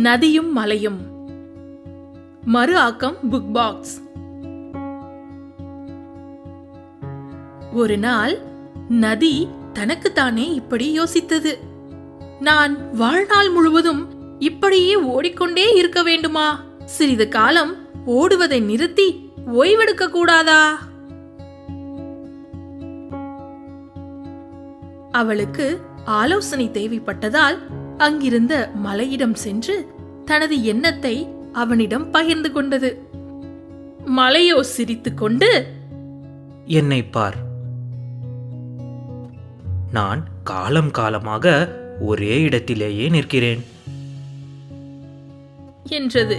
நதியும் மலையும். மறு ஆக்கம் புக் பாக்ஸ். ஒரு நாள் நதி தனக்குத்தானே இப்படி யோசித்தது. நான் வாழ்நாள் முழுவதும் இப்படியே ஓடிக்கொண்டே இருக்க வேண்டுமா? சிறிது காலம் ஓடுவதை நிறுத்தி ஓய்வெடுக்க கூடாதா? அவளுக்கு ஆலோசனை தேவைப்பட்டதால் அங்கிருந்த மலையிடம் சென்று தனது எண்ணத்தை அவனிடம் பகிர்ந்து கொண்டது. மலையோ சிரித்துக்கொண்டு, என்னை பார், நான் காலம் காலமாக ஒரே இடத்திலேயே நிற்கிறேன் என்றது.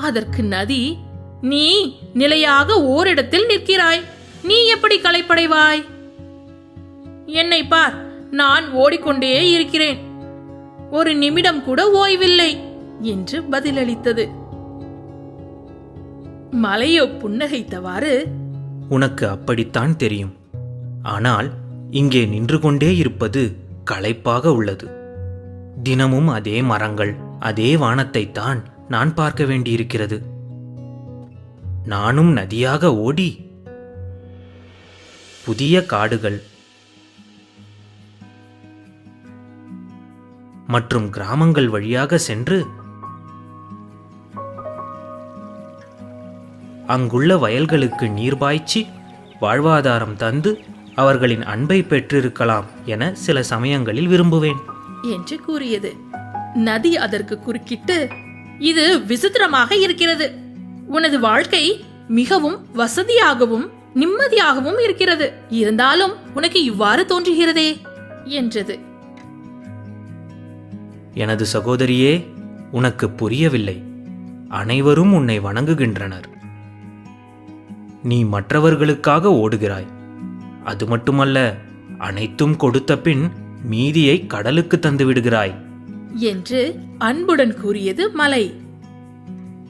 அதற்கு நதி, நீ நிலையாக ஓரிடத்தில் நிற்கிறாய், நீ எப்படி களைப்படைவாய்? என்னை பார், நான் ஓடிக்கொண்டே இருக்கிறேன், ஒரு நிமிடம் கூட ஓய்வில்லை என்று பதிலளித்தது. மலையோ புன்னகைத்தவாறு, உனக்கு அப்படித்தான் தெரியும். ஆனால் இங்கே நின்று கொண்டே இருப்பது களைப்பாக உள்ளது. தினமும் அதே மரங்கள், அதே வானத்தைத்தான் நான் பார்க்க வேண்டியிருக்கிறது. நானும் நதியாக ஓடி புதிய காடுகள் மற்றும் கிராமங்கள் வழியாக சென்று அங்குள்ள வயல்களுக்கு நீர் பாய்ச்சி வாழ்வாதாரம் தந்து அவர்களின் அன்பை பெற்றிருக்கலாம் என சில சமயங்களில் விரும்புவேன் என்று கூறியது. நதி அதற்கு குறுக்கிட்டு, இது விசித்திரமாக இருக்கிறது. உனது வாழ்க்கை மிகவும் வசதியாகவும் நிம்மதியாகவும் இருக்கிறது. இருந்தாலும் உனக்கு இவ்வாறு தோன்றுகிறதே என்றது. எனது சகோதரியே, உனக்கு புரியவில்லை. அனைவரும் உன்னை வணங்குகின்றனர். நீ மற்றவர்களுக்காக ஓடுகிறாய். அது மட்டுமல்ல, அனைத்தும் கொடுத்த பின் மீதியை கடலுக்கு தந்து விடுகிறாய் என்று அன்புடன் கூறியது மலை.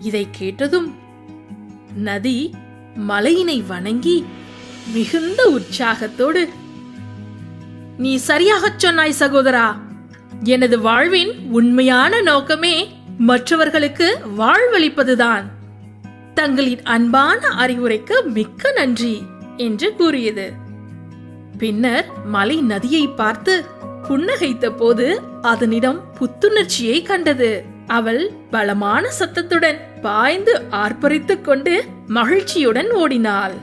இதை கேட்டதும் நதி மலையினை வணங்கி மிகுந்த உற்சாகத்தோடு, நீ சரியாகச் சொன்னாய் சகோதரா. எனது வாழ்வின் உண்மையான நோக்கமே மற்றவர்களுக்கு வாழ்வளிப்பதுதான். தங்களின் அன்பான அறிவுரைக்கு மிக்க நன்றி என்று கூறியது. பின்னர் மலை நதியை பார்த்து புன்னகைத்த போது அதனிடம் புத்துணர்ச்சியை கண்டது. அவள் பலமான சத்தத்துடன் பாய்ந்து ஆர்ப்பரித்துக் கொண்டு மகிழ்ச்சியுடன் ஓடினாள்.